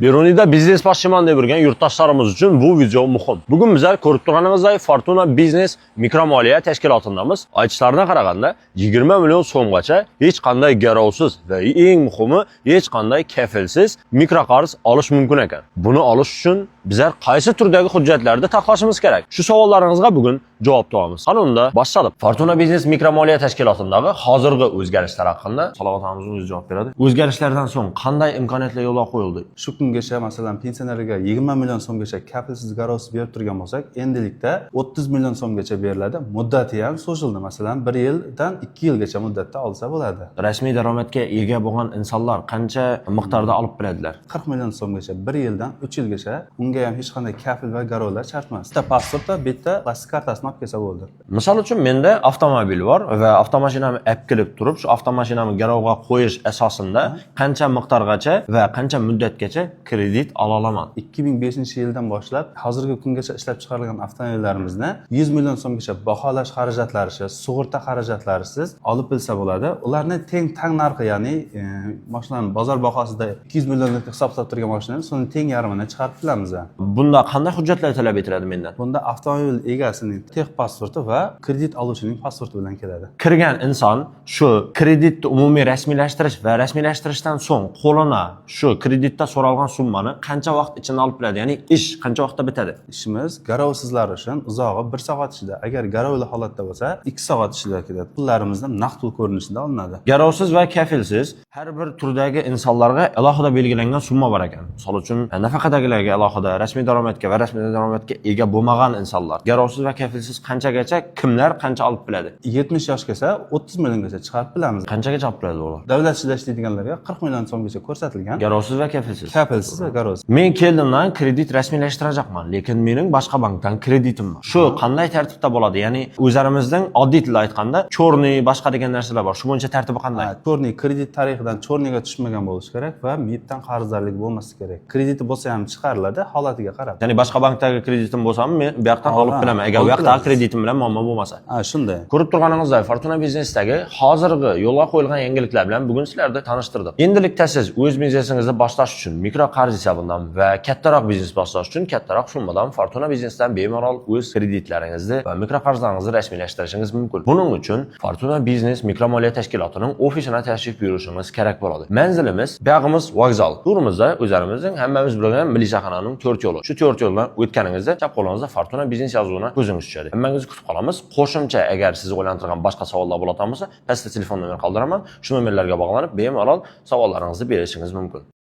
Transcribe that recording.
Beruniyda biznes başlaman deb yurgan yurtdoshlarimiz uchun bu video muhim. Bugun bizlar ko'rib turganingizdek Fortuna Business mikromoliya tashkilotidamiz. Aytishlariga qaraganda 20 million so'mgacha hech qanday garovsiz va eng muhimi hech qanday kafilsiz mikroqarz olish mumkin ekan. Buni olish uchun bizlar qaysi turdagi hujjatlarni taqlashimiz kerak? Shu savollaringizga bugun javob topamiz. Qani unda boshladik. Fortuna Business mikromoliya tashkilotidagi hozirgi o'zgarishlar haqida Salovatamizning o'zi javob beradi. O'zgarishlardan so'ng qanday imkoniyatlar yo'lga qo'yildi? Shu kungacha masalan pensionerlarga 20 million so'mgacha kafilsiz garovsiz berib turgan bo'lsak, endilikda 30 million so'mgacha beriladi. Muddati ham cho'zildi. Masalan, 1 yildan 2 yilgacha muddatda olsa bo'ladi. Rasmiy daromadga ega bo'lgan insonlar qancha miqdorda olib biladilar? 40 million so'mgacha 1 yildan 3 yilgacha unga ham hech qanday kafil va garovlar shart emas. Bitta pasportda, bitta plastik kartasini olib kelsa bo'ldi. Misol uchun menda avtomobil bor va avtomashinamni olib kelib turib, shu avtomashinamni garovga qo'yish asosida qancha miqdorgacha va qancha muddatgacha kredit ola olaman? 2005-yildan boshlab hozirgi kungacha ishlab chiqarilgan avtomobillarimizni 100 million so'mgacha baholash xarajatlarisiz, sug'urta xarajatlarisiz olib bilsa bo'ladi. Ularni teng narxi, ya'ni mashinaning bozor bahosida 200 million deb hisoblab turgan mashinani so'ng teng yarmini chiqarib bilamiz. Bunda qanday hujjatlar talab etiladi mendan? Bunda avtomobil egasining texpasporti va kredit oluvchining pasporti bilan keladi. Kirgan inson shu kreditni umumiy rasmiylashtirish va rasmiylashtirishdan so'ng qo'lina shu kreditda so'ralgan summani qancha vaqt ichida olib biladi? Ya'ni ish qancha vaqtda bitadi? Ishimiz garovsizlar uchun uzog'i 1 soat ichida, agar garovli holatda bo'lsa 2 soat ichida keladi. Pullarimizni naqd pul ko'rinishida olinadi. Garovsiz va kafilsiz har bir turdagi insonlarga alohida belgilangan summa bor ekan. Misol uchun nafaqadagilarga alohida, rasmiy daromadga va rasmiy daromadga ega bo'lmagan insonlar. Garovsiz va kafilsiz qanchagacha kimlar qancha olib biladi? 70 yoshgacha 30 milliongacha chiqarib bilamiz. Qanchagacha olib biladi ular? Davlat ishida ishlaydiganlarga 40 million so'mgacha ko'rsatilgan. Garovsiz va kafilsiz. Kafilsiz va garovsiz. Men keldimdan kredit rasmiylashtirajaqman, lekin mening boshqa bankdan kreditim bor. Shu qanday tartibda bo'ladi? Ya'ni o'zlarimizning oddiy tilda aytganda, chorniy boshqa degan narsalar bor. Shu bo'yicha tartibi qanday? Chorniy kredit tarixidan chorniga tushmagan bo'lishi kerak va MIBdan qarzdorlik bo'lmasi kerak. Krediti bo'lsa ham chiqariladi holatiga qarab. Ya'ni boshqa bankdagi kreditim bo'lsa ham men bu yoqdan olib bilaman. Agar bu yoqda kreditim bilan muammo bo'lmasa. Shunday. Ko'rib turganingizdek, Fortuna Businessdagi hozirgi yo'lga qo'yilgan yangiliklar bilan bugun sizlarni tanishtirdim. Endilikda siz o'z biznesingizni boshlash uchun mikroqarz hisobidan va kattaroq biznes boshlash uchun kattaroq summadan Fortuna Businessdan bemalol o'z kreditlaringizni va mikroqarzlaringizni rasmiylashtirishingiz mumkin. Buning uchun Fortuna Business mikromoliya tashkilotining ofisine tashrif buyurishingiz kerak bo'ladi. Manzilimiz Bog'imiz vokzal. To'g'rimizda o'zlarimizning hammamiz bilgan Milliy shaharning 4 yo'li. Shu 4 yo'ldan o'tganingizda chap qo'lingizda Fortuna Business yozuvini ko'zingiz tushadi. Hammangizni kutib qolamiz. Qo'shimcha agar sizni o'ylantirgan boshqa savollar bo'ladigan bo'lsa, pastda telefon nomeri qoldiraman. Shu nomerlarga bog'lanib bemalol savollaringizni berishingiz mumkin.